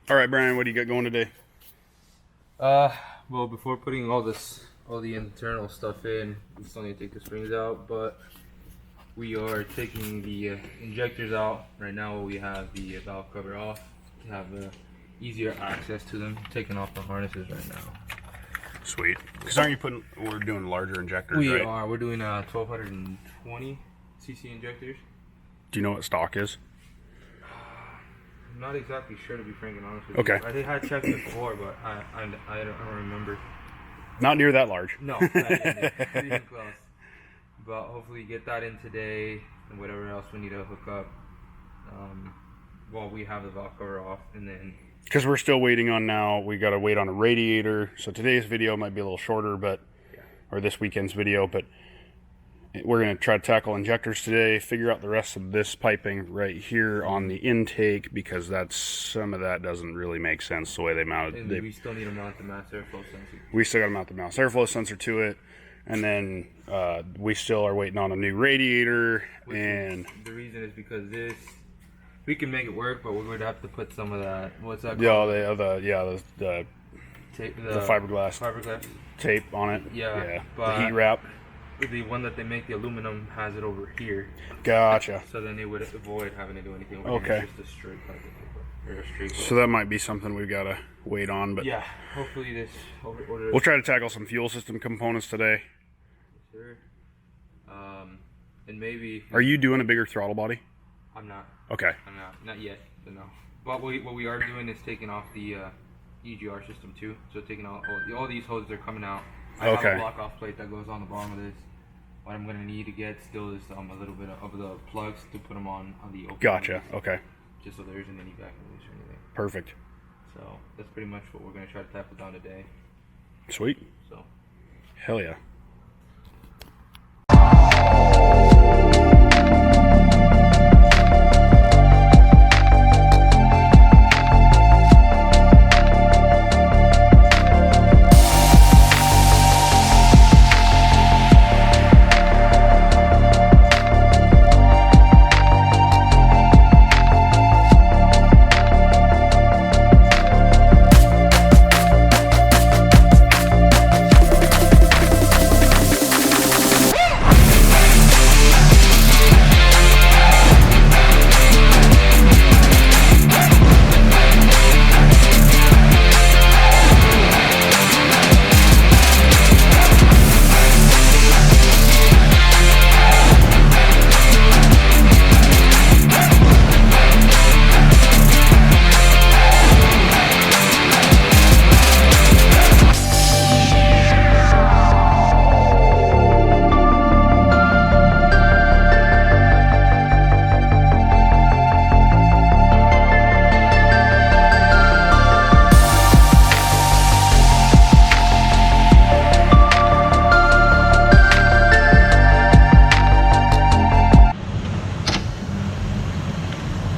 All right, Brian, what do you got going today? Well, before putting all the internal stuff in, we still need to take the springs out, but we are taking the injectors out. Right now we have the valve cover off to have easier access to them. Taking off the harnesses right now. Sweet. Because aren't you we're doing larger injectors, We right? are. We're doing 1220 cc injectors. Do you know what stock is? I'm not exactly sure, to be frank and honest with Okay. you. I had checked before, but I don't remember. Not near that large. No, not even close. But hopefully get that in today, and whatever else we need to hook up while we have the valve cover off, and then... Because we're still waiting on now. We got to wait on a radiator. So today's video might be a little shorter, but or this weekend's video, but we're going to try to tackle injectors today, figure out the rest of this piping right here on the intake, because some of that doesn't really make sense the way they mounted. And we still need to mount the mass airflow sensor. We still got to mount the mass airflow sensor to it, and then we still are waiting on a new radiator. And the reason is because we can make it work, but we're going to have to put some of that. What's that called? The Tape, the fiberglass tape on it. Yeah, the heat wrap. The one that they make, the aluminum, has it over here. Gotcha. So then they would avoid having to do anything. Okay. It's just a straight pipe or a straight. So that might be something we've got to wait on, but yeah, hopefully this order. We'll try to tackle some fuel system components today. Sure. And maybe. Are you doing a bigger throttle body? I'm not. Okay. I'm not yet. But no. But what we are doing is taking off the EGR system too. So taking out all these hoses are coming out. I have a block off plate that goes on the bottom of this. What I'm going to need to get still is a little bit of the plugs to put them on the open. Gotcha. Ones, okay. Just so there isn't any back release or anything. Perfect. So that's pretty much what we're going to try to tackle down today. Sweet. So. Hell yeah.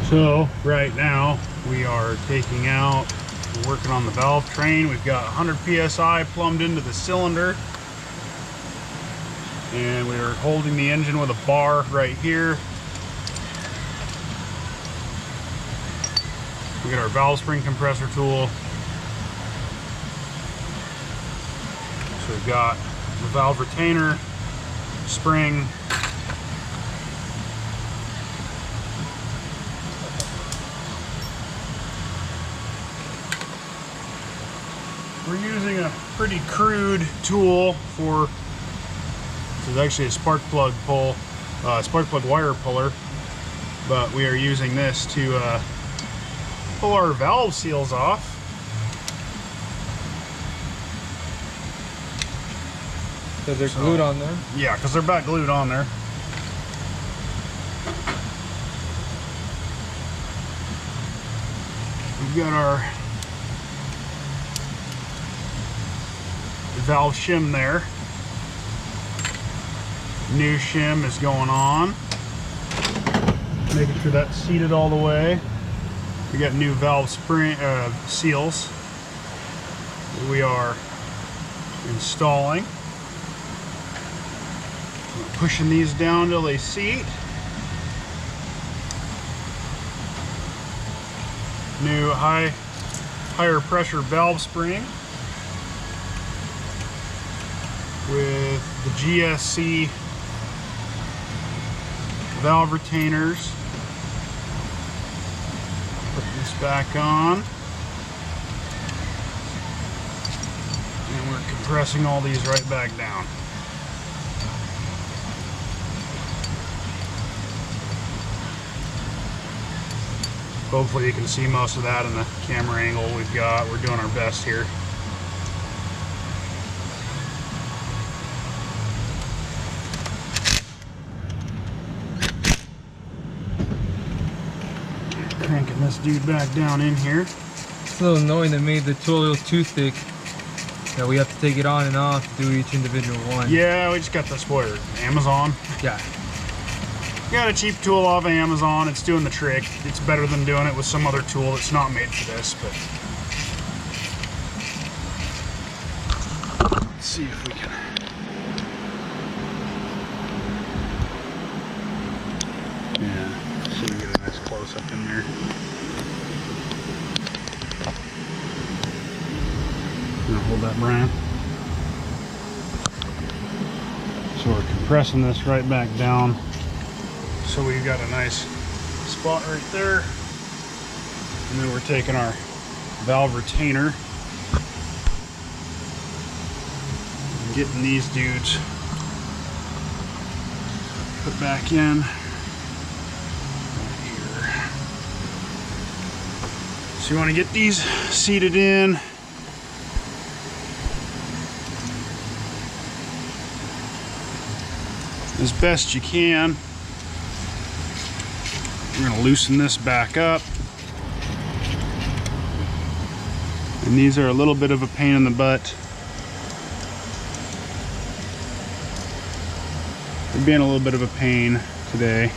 So right now we are taking out, we're working on the valve train. We've got 100 psi plumbed into the cylinder, and we are holding the engine with a bar right here. We got our valve spring compressor tool. So we've got the valve retainer, spring, we're using a pretty crude tool for, this is actually a spark plug wire puller, but we are using this to pull our valve seals off. Because they're glued on there? Yeah, because they're about glued on there. We've got our valve shim there. New shim is going on. Making sure that's seated all the way. We got new valve spring seals we are installing. Pushing these down till they seat. New high higher pressure valve spring with the GSC valve retainers. Put this back on. And we're compressing all these right back down. Hopefully you can see most of that in the camera angle we've got. We're doing our best here. Cranking this dude back down in here. It's a little annoying they made the tool a little too thick, that we have to take it on and off to do each individual one. Yeah, we just got this where Amazon. Yeah. Got a cheap tool off of Amazon. It's doing the trick. It's better than doing it with some other tool that's not made for this, but let's see if we can. Yeah, see if we get a nice close up in there. You know, hold that, Brian. So we're compressing this right back down. So we've got a nice spot right there. And then we're taking our valve retainer and getting these dudes put back in right here. So you want to get these seated in. As best you can. We're going to loosen this back up. And these are a little bit of a pain in the butt. They're being a little bit of a pain today.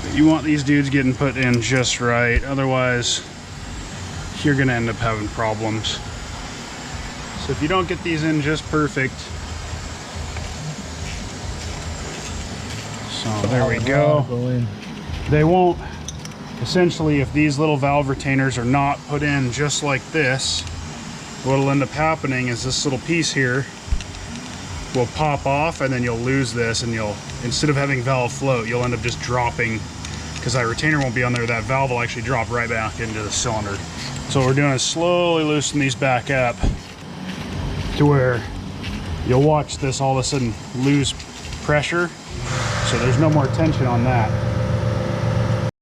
But you want these dudes getting put in just right, otherwise you're going to end up having problems. So if you don't get these in just perfect, so there we go. They won't, essentially, if these little valve retainers are not put in just like this, what'll end up happening is this little piece here will pop off, and then you'll lose this, and you'll, instead of having valve float, you'll end up just dropping, because that retainer won't be on there, that valve will actually drop right back into the cylinder. So what we're doing is slowly loosen these back up to where you'll watch this all of a sudden lose pressure. So there's no more tension on that.